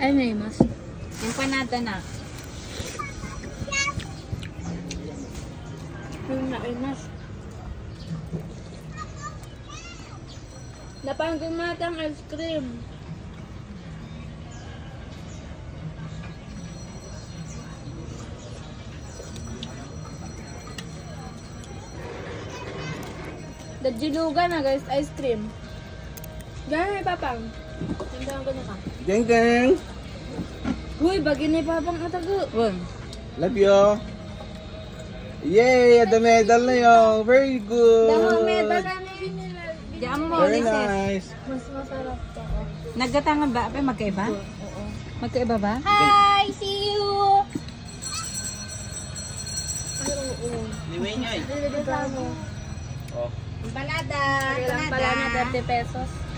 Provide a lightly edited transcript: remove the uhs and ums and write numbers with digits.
Ay, may mas. Empanada na. Yung na, ay mas. Napanggang matang ice cream. Dajilugan na guys, ice cream. Gano'n may papang. Tindahan ko na ka. Geng geng. Uy, bagay ni papang atago. Love you. Yay! The medal na yun. Very good. Damo medal na ni. Diyan mo Very maulit sis. nice. Mas masarap to. Nagdatangan ba? Apay, magkaiba? Oo. Magkaiba ba? Hi! See you! Ay, oo. Liway niya eh. Dito mo. Oh. Empanada. Kailan pala niya 30 pesos.